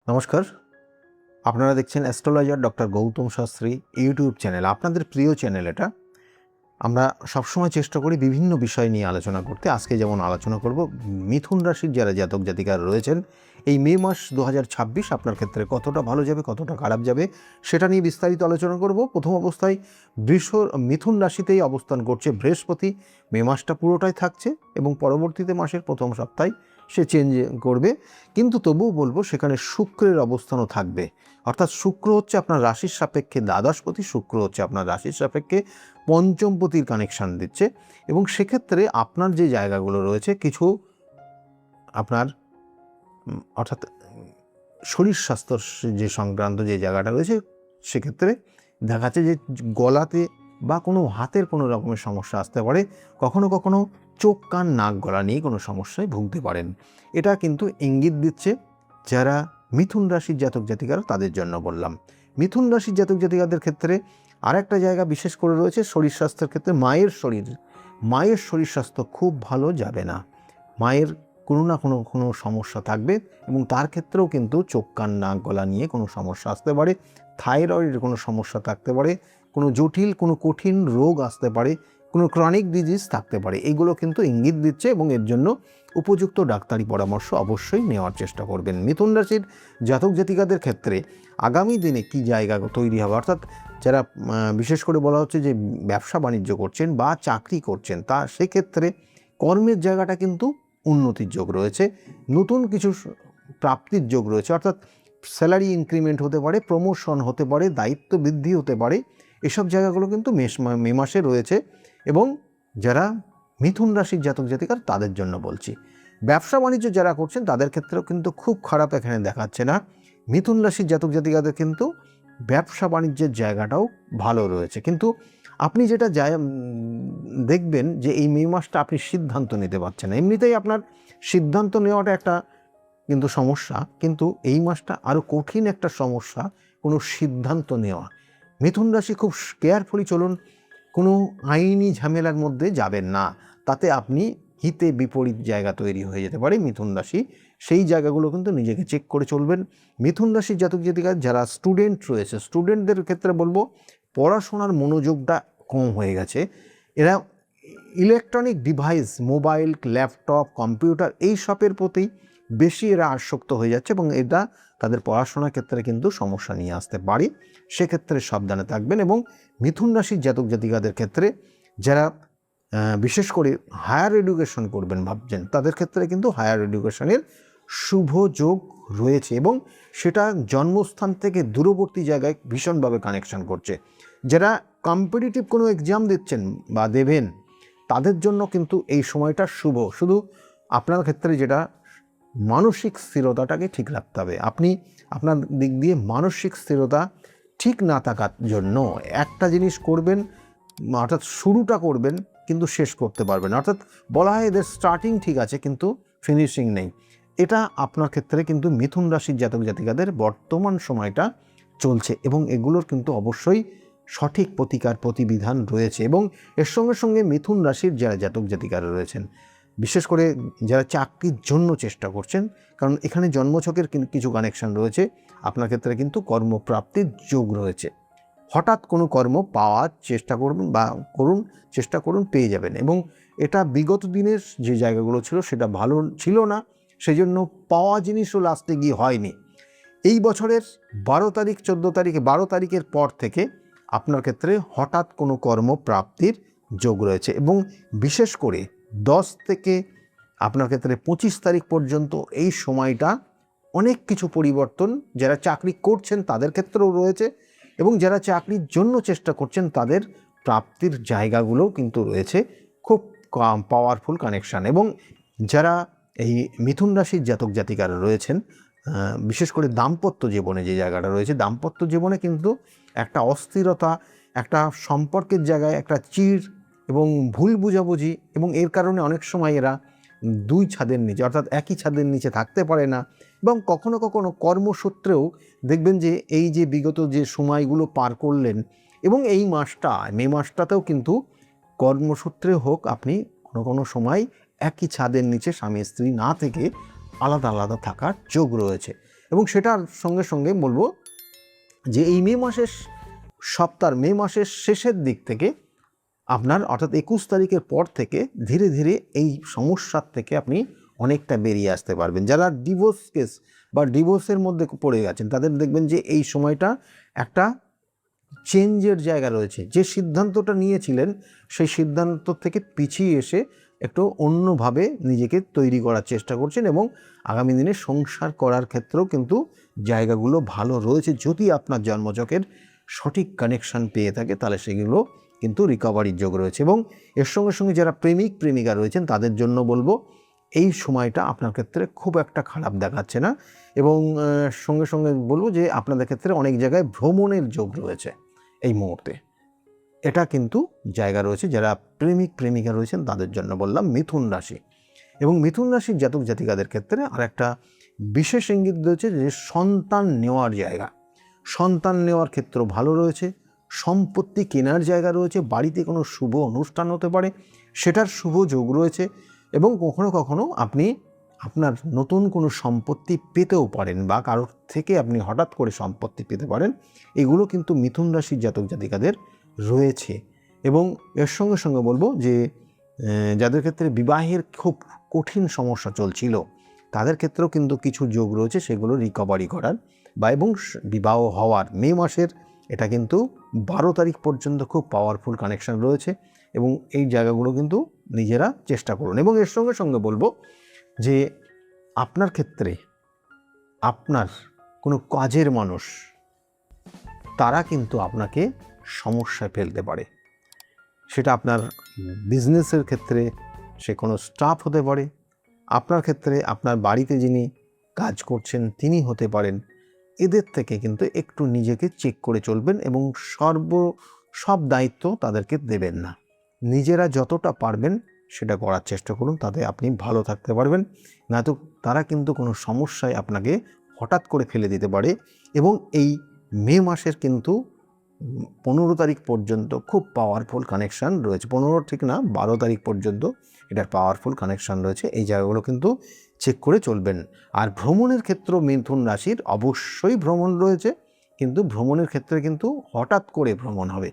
নমস্কার, আপনারা দেখছেন astrologer doctor Gautam Shastri YouTube channel. আপনাদের প্রিয় চ্যানেল এটা। আমরা সবসময় চেষ্টা করি বিভিন্ন বিষয় নিয়ে আলোচনা করতে। আজকে যেমন আলোচনা করব মিথুন রাশির যারা জাতক জাতিকারা রয়েছেন, এই মে মাস 2026 আপনার ক্ষেত্রে কতটা ভালো যাবে, কতটা খারাপ যাবে সেটা নিয়ে বিস্তারিত আলোচনা করব। প্রথম অবস্থায় মিথুন রাশিতেই অবস্থান করছে বৃহস্পতি। মে মাসটা পুরোটাই থাকছে এবং পরবর্তীতে মাসের প্রথম সপ্তাহে সে চেঞ্জ করবে, কিন্তু তবুও বলবো সেখানে শুক্রের অবস্থানও থাকবে। অর্থাৎ শুক্র হচ্ছে আপনার রাশির সাপেক্ষে দ্বাদশপতি, শুক্র হচ্ছে আপনার রাশির সাপেক্ষে পঞ্চমপতির কানেকশান দিচ্ছে। এবং সেক্ষেত্রে আপনার যে জায়গাগুলো রয়েছে কিছু আপনার অর্থাৎ শরীর স্বাস্থ্যর যে সংক্রান্ত যে জায়গাটা রয়েছে, সেক্ষেত্রে দেখা যাচ্ছে যে গলাতে বা কোনো হাতের কোনো রকমের সমস্যা আসতে পারে। কখনো কখনো চোখ কান নাক গলা নিয়ে কোনো সমস্যায় ভুগতে পারেন। এটা কিন্তু ইঙ্গিত দিচ্ছে যারা মিথুন রাশির জাতক জাতিকারা তাদের জন্য বললাম। মিথুন রাশির জাতক জাতিকাদের ক্ষেত্রে আরেকটা জায়গা বিশেষ করে রয়েছে শরীর স্বাস্থ্যের ক্ষেত্রে। মায়ের শরীর স্বাস্থ্য খুব ভালো যাবে না। মায়ের কোনো না কোনো সমস্যা থাকবে এবং তার ক্ষেত্রেও কিন্তু চোখ কান নাক গলা নিয়ে কোনো সমস্যা আসতে পারে। থাইরয়েডের কোনো সমস্যা থাকতে পারে, কোনো জটিল কোনো কঠিন রোগ আসতে পারে, কোনো ক্রনিক ডিজিজ থাকতে পারে। এগুলো কিন্তু ইঙ্গিত দিচ্ছে এবং এর জন্য উপযুক্ত ডাক্তারি পরামর্শ অবশ্যই নেওয়ার চেষ্টা করবেন। মিথুন রাশির জাতক জাতিকাদের ক্ষেত্রে আগামী দিনে কী জায়গা তৈরি হবে, অর্থাৎ যারা বিশেষ করে বলা হচ্ছে যে ব্যবসা বাণিজ্য করছেন বা চাকরি করছেন, তা সেক্ষেত্রে কর্মের জায়গাটা কিন্তু উন্নতির যোগ রয়েছে, নতুন কিছু প্রাপ্তির যোগ রয়েছে। অর্থাৎ স্যালারি ইনক্রিমেন্ট হতে পারে, প্রমোশন হতে পারে, দায়িত্ব বৃদ্ধি হতে পারে। এসব জায়গাগুলো কিন্তু মে মাসে রয়েছে এবং যারা মিথুন রাশির জাতক জাতিকার তাদের জন্য বলছি। ব্যবসা বাণিজ্য যারা করছেন তাদের ক্ষেত্রেও কিন্তু খুব খারাপ এখানে দেখাচ্ছে না। মিথুন রাশির জাতক জাতিকাদের কিন্তু ব্যবসা বাণিজ্যের জায়গাটাও ভালো রয়েছে, কিন্তু আপনি যেটা দেখবেন যে এই মে মাসটা আপনি সিদ্ধান্ত নিতে পারছেন না। এমনিতেই আপনার সিদ্ধান্ত নেওয়াটা একটা কিন্তু সমস্যা, কিন্তু এই মাসটা আরও কঠিন একটা সমস্যা কোনো সিদ্ধান্ত নেওয়া। মিথুন রাশি খুব কেয়ারফুলি চলুন, কোনো আইনি ঝামেলার মধ্যে যাবেন না, তাতে আপনি হিতে বিপরীত জায়গা তৈরি হয়ে যেতে পারে। মিথুন রাশি সেই জায়গাগুলো কিন্তু নিজেকে চেক করে চলবেন। মিথুন রাশির জাতক জাতিকা যারা স্টুডেন্ট রয়েছে, স্টুডেন্টদের ক্ষেত্রে বলবো পড়াশোনার মনোযোগটা কম হয়ে গেছে। এরা electronic device, mobile, laptop, computer এই সবের প্রতি বেশি এরা আসক্ত হয়ে যাচ্ছে এবং এটা তাদের পড়াশোনার ক্ষেত্রে কিন্তু সমস্যা নিয়ে আসতে পারে। সেক্ষেত্রে সাবধানে থাকবেন। এবং মিথুন রাশির জাতক জাতিকাদের ক্ষেত্রে যারা বিশেষ করে হায়ার এডুকেশন করবেন ভাবছেন, তাদের ক্ষেত্রে কিন্তু হায়ার এডুকেশনের শুভ যোগ রয়েছে এবং সেটা জন্মস্থান থেকে দূরবর্তী জায়গায় ভীষণভাবে কানেকশন করছে। যারা কম্পিটিটিভ কোনো এক্সাম দিচ্ছেন বা দেবেন, তাদের জন্য কিন্তু এই সময়টা শুভ। শুধু আপনার ক্ষেত্রে যেটা মানসিক স্থিরতাটাকে ঠিক রাখতে হবে। আপনি আপনার দিক দিয়ে মানসিক স্থিরতা ঠিক না থাকার জন্য একটা জিনিস করবেন, অর্থাৎ শুরুটা করবেন কিন্তু শেষ করতে পারবেন। অর্থাৎ বলা হয় এদের স্টার্টিং ঠিক আছে কিন্তু ফিনিশিং নেই। এটা আপনার ক্ষেত্রে কিন্তু মিথুন রাশির জাতক জাতিকাদের বর্তমান সময়টা চলছে এবং এগুলোর কিন্তু অবশ্যই সঠিক প্রতিবিধান রয়েছে। এবং এর সঙ্গে সঙ্গে মিথুন রাশির যারা জাতক জাতিকারা রয়েছেন, বিশেষ করে যারা চাকরির জন্য চেষ্টা করছেন, কারণ এখানে জন্মছকের কিছু কানেকশন রয়েছে, আপনার ক্ষেত্রে কিন্তু কর্মপ্রাপ্তির যোগ রয়েছে। হঠাৎ কোনো কর্ম পাওয়ার চেষ্টা করবেন বা চেষ্টা করুন, পেয়ে যাবেন। এবং এটা বিগত দিনের যে জায়গাগুলো ছিল সেটা ভালো ছিল না, সেই জন্য পাওয়া জিনিসও লাস্টে গিয়ে হয়নি। এই বছরের 12 তারিখ 14 তারিখে 12 তারিখের পর থেকে আপনার ক্ষেত্রে হঠাৎ কোনো কর্মপ্রাপ্তির যোগ রয়েছে এবং বিশেষ করে 10 থেকে আপনার ক্ষেত্রে 25 তারিখ পর্যন্ত এই সময়টা অনেক কিছু পরিবর্তন যারা চাকরি করছেন তাদের ক্ষেত্রেও রয়েছে এবং যারা চাকরির জন্য চেষ্টা করছেন তাদের প্রাপ্তির জায়গাগুলোও কিন্তু রয়েছে। খুব পাওয়ারফুল কানেকশান। এবং যারা এই মিথুন রাশির জাতক জাতিকারা রয়েছেন, বিশেষ করে দাম্পত্য জীবনে যে জায়গাটা রয়েছে, দাম্পত্য জীবনে কিন্তু একটা অস্থিরতা, একটা সম্পর্কের জায়গায় একটা চিড় এবং ভুল বুঝাবুঝি, এবং এর কারণে অনেক সময় এরা দুই ছাদের নিচে অর্থাৎ একই ছাদের নিচে থাকতে পারে না। এবং কখনো কখনো কর্মসূত্রেও দেখবেন যে এই যে বিগত যে সময়গুলো পার করলেন এবং এই মাসটা মে মাসটাতেও কিন্তু কর্মসূত্রে হোক আপনি কোনো সময় একই ছাদের নিচে স্বামী স্ত্রী না থেকে আলাদা আলাদা থাকার যোগ রয়েছে। এবং সেটার সঙ্গে সঙ্গে বলবো যে এই মে মাসের শেষের দিক থেকে আপনার অর্থাৎ 21 তারিখের পর থেকে ধীরে ধীরে এই সমস্যার থেকে আপনি অনেকটা বেরিয়ে আসতে পারবেন। যারা ডিভোর্স কেস বা ডিভোর্সের মধ্যে পড়ে গেছেন তাদের দেখবেন যে এই সময়টা একটা চেঞ্জের জায়গা রয়েছে। যে সিদ্ধান্তটা নিয়েছিলেন সেই সিদ্ধান্ত থেকে পিছিয়ে এসে একটু অন্যভাবে নিজেকে তৈরি করার চেষ্টা করছেন এবং আগামী দিনে সংসার করার ক্ষেত্রেও কিন্তু জায়গাগুলো ভালো রয়েছে। যদি আপনার জন্মছকের সঠিক কানেকশান পেয়ে থাকে তাহলে সেগুলো কিন্তু রিকভারির যোগ রয়েছে। এবং এর সঙ্গে সঙ্গে যারা প্রেমিক প্রেমিকা রয়েছেন তাদের জন্য বলবো এই সময়টা আপনার ক্ষেত্রে খুব একটা খারাপ দেখাচ্ছে না। এবং সঙ্গে সঙ্গে বলবো যে আপনাদের ক্ষেত্রে অনেক জায়গায় ভ্রমণের যোগ রয়েছে এই মুহূর্তে, এটা কিন্তু জায়গা রয়েছে। যারা প্রেমিক প্রেমিকা রয়েছেন তাদের জন্য বললাম মিথুন রাশি। এবং মিথুন রাশির জাতক জাতিকাদের ক্ষেত্রে আর একটা বিশেষ ইঙ্গিত রয়েছে যে সন্তান নেওয়ার জায়গা, সন্তান নেওয়ার ক্ষেত্র ভালো রয়েছে, সম্পত্তি কেনার জায়গা রয়েছে, বাড়িতে কোনো শুভ অনুষ্ঠান হতে পারে সেটার শুভ যোগ রয়েছে। এবং কখনো কখনো আপনি আপনার নতুন কোনো সম্পত্তি পেতেও পারেন বা কারোর থেকে আপনি হঠাৎ করে সম্পত্তি পেতে পারেন, এগুলো কিন্তু মিথুন রাশির জাতক জাতিকাদের রয়েছে। এবং এর সঙ্গে সঙ্গে বলবো যে যাদের ক্ষেত্রে বিবাহের খুব কঠিন সমস্যা চলছিল তাদের ক্ষেত্রেও কিন্তু কিছু যোগ রয়েছে সেগুলো রিকভারি করার বা এবং বিবাহ হওয়ার। মে মাসের এটা কিন্তু 12 তারিখ পর্যন্ত খুব পাওয়ারফুল কানেকশান রয়েছে এবং এই জায়গাগুলো কিন্তু নিজেরা চেষ্টা করুন। এবং এর সঙ্গে সঙ্গে বলবো যে আপনার ক্ষেত্রে আপনার কোনো কাজের মানুষ তারা কিন্তু আপনাকে সমস্যায় ফেলতে পারে। সেটা আপনার বিজনেসের ক্ষেত্রে সে কোনো স্টাফ হতে পারে, আপনার ক্ষেত্রে আপনার বাড়িতে যিনি কাজ করছেন তিনি হতে পারেন। এদের থেকে কিন্তু একটু নিজেকে চেক করে চলবেন এবং সব দায়িত্ব তাদেরকে দেবেন না। নিজেরা যতটা পারবেন সেটা করার চেষ্টা করুন, তাতে আপনি ভালো থাকতে পারবেন। নয়তো তারা কিন্তু কোনো সমস্যায় আপনাকে হঠাৎ করে ফেলে দিতে পারে। এবং এই মে মাসের কিন্তু 15 তারিখ পর্যন্ত খুব পাওয়ারফুল কানেকশান রয়েছে। 15 ঠিক না, 12 তারিখ পর্যন্ত এটার পাওয়ারফুল কানেকশান রয়েছে। এই জায়গাগুলো কিন্তু চেক করে চলবেন। আর ভ্রমণের ক্ষেত্র মিথুন রাশির অবশ্যই ভ্রমণ রয়েছে, কিন্তু ভ্রমণের ক্ষেত্রে কিন্তু হঠাৎ করে ভ্রমণ হবে,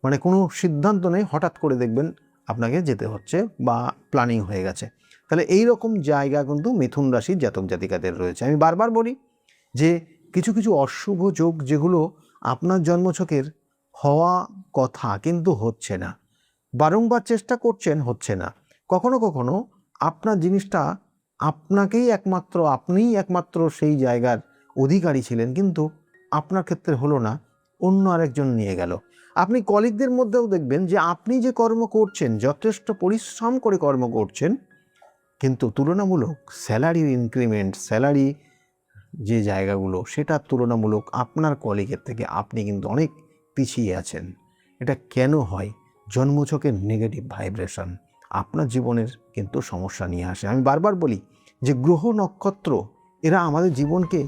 মানে কোনো সিদ্ধান্ত নেই, হঠাৎ করে দেখবেন আপনাকে যেতে হচ্ছে বা প্ল্যানিং হয়ে গেছে। তাহলে এই রকম জায়গা কিন্তু মিথুন রাশির জাতক জাতিকাদের রয়েছে। আমি বারবার বলি যে কিছু কিছু অশুভ যোগ যেগুলো আপনার জন্মছকের হওয়া কথা কিন্তু হচ্ছে না, বারংবার চেষ্টা করছেন হচ্ছে না। কখনো কখনো আপনার জিনিসটা আপনিই একমাত্র সেই জায়গার অধিকারী ছিলেন, কিন্তু আপনার ক্ষেত্রে হলো না, অন্য আরেকজন নিয়ে গেল। আপনি কলিগদের মধ্যেও দেখবেন যে আপনি যে কর্ম করছেন যথেষ্ট পরিশ্রম করে কর্ম করছেন, কিন্তু তুলনামূলক স্যালারির ইনক্রিমেন্ট, স্যালারি যে জায়গাগুলো সেটা তুলনামূলক আপনার কলিগের থেকে আপনি কিন্তু অনেক পিছিয়ে আছেন। এটা কেন হয়? জন্মছকের নেগেটিভ ভাইব্রেশন আপনার জীবনের কিন্তু সমস্যা নিয়ে আসে। আমি বারবার বলি যে গ্রহ নক্ষত্র এরা আমাদের জীবনকে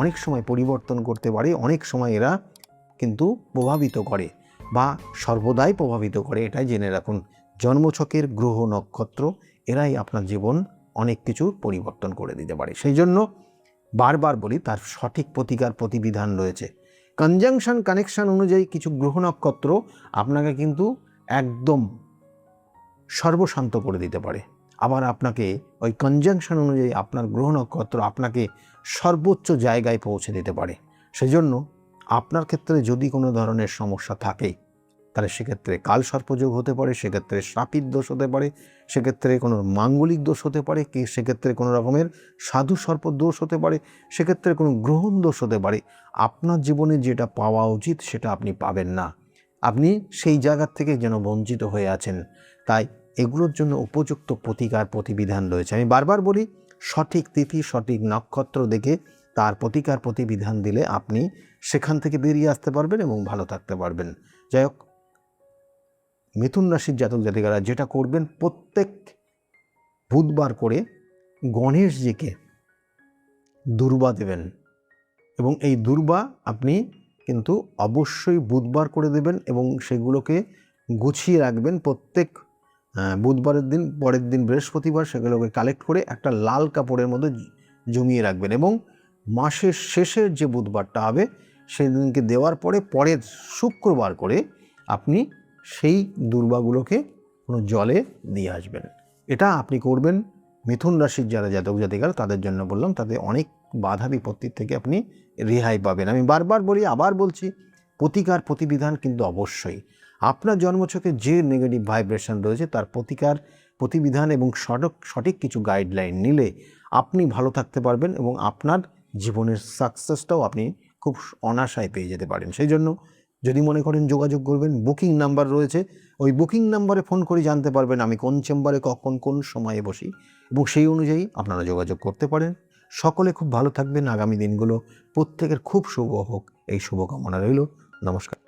অনেক সময় পরিবর্তন করতে পারে, অনেক সময় এরা কিন্তু প্রভাবিত করে বা সর্বদাই প্রভাবিত করে। এটাই জেনে রাখুন, জন্মছকের গ্রহ নক্ষত্র এরাই আপনার জীবন অনেক কিছু পরিবর্তন করে দিতে পারে। সেই জন্য বারবার বলি তার সঠিক প্রতিকার প্রতিবিধান রয়েছে। কনজাংশন কানেকশন অনুযায়ী কিছু গ্রহ নক্ষত্র আপনাকে কিন্তু একদম সর্বশান্ত করে দিতে পারে, আবার আপনাকে ওই কনজাংশন অনুযায়ী আপনার গ্রহ নক্ষত্র আপনাকে সর্বোচ্চ জায়গায় পৌঁছে দিতে পারে। সেজন্য আপনার ক্ষেত্রে যদি কোনো ধরনের সমস্যা থাকে তাহলে সেক্ষেত্রে কালসর্পযোগ হতে পারে, সেক্ষেত্রে শ্রাপিত দোষ হতে পারে, সেক্ষেত্রে কোনো মাঙ্গলিক দোষ হতে পারে, কি সেক্ষেত্রে কোনো রকমের সাধু সর্প দোষ হতে পারে, সেক্ষেত্রে কোনো গ্রহণ দোষ হতে পারে। আপনার জীবনে যেটা পাওয়া উচিত সেটা আপনি পাবেন না, আপনি সেই জায়গার থেকে যেন বঞ্চিত হয়ে আছেন। তাই এগুলোর জন্য উপযুক্ত প্রতিকার প্রতিবিধান রয়েছে। আমি বারবার বলি সঠিক তিথি সঠিক নক্ষত্র দেখে তার প্রতিকার প্রতিবিধান দিলে আপনি সেখান থেকে বেরিয়ে আসতে পারবেন এবং ভালো থাকতে পারবেন। যাই হোক, মিথুন রাশির জাতক জাতিকারা যেটা করবেন, প্রত্যেক বুধবার করে গণেশজিকে দুর্বা দেবেন এবং এই দুর্বা আপনি কিন্তু অবশ্যই বুধবার করে দেবেন এবং সেগুলোকে গুছিয়ে রাখবেন। প্রত্যেক বুধবারের দিন, পরের দিন বৃহস্পতিবার সেগুলোকে কালেক্ট করে একটা লাল কাপড়ের মধ্যে জমিয়ে রাখবেন এবং মাসের শেষের যে বুধবারটা হবে সেদিনকে দেওয়ার পরে পরের শুক্রবার করে আপনি সেই দুর্বাগুলোকে কোনো জলে দিয়ে আসবেন। এটা আপনি করবেন। মিথুন রাশির যারা জাতক জাতিকারা তাদের জন্য বললাম, তাতে অনেক বাধা বিপত্তির থেকে আপনি রেহাই পাবেন। আমি বারবার বলি, আবার বলছি, প্রতিকার প্রতিবিধান কিন্তু অবশ্যই। আপনার জন্মছকে যে নেগেটিভ ভাইব্রেশন রয়েছে তার প্রতিকার প্রতিবিধান এবং সঠিক কিছু গাইডলাইন নিলে আপনি ভালো থাকতে পারবেন এবং আপনার জীবনের সাকসেসটাও আপনি খুব অনায়াসে পেয়ে যেতে পারেন। সেই জন্য যদি মনে করেন যোগাযোগ করবেন, বুকিং নাম্বার রয়েছে, ওই বুকিং নাম্বারে ফোন করে জানতে পারবেন আমি কোন চেম্বারে কখন কোন সময়ে বসি, এবং সেই অনুযায়ী আপনারা যোগাযোগ করতে পারেন। সকলে খুব ভালো থাকবেন। আগামী দিনগুলো প্রত্যেকের খুব শুভ হোক, এই শুভকামনা রইল। নমস্কার।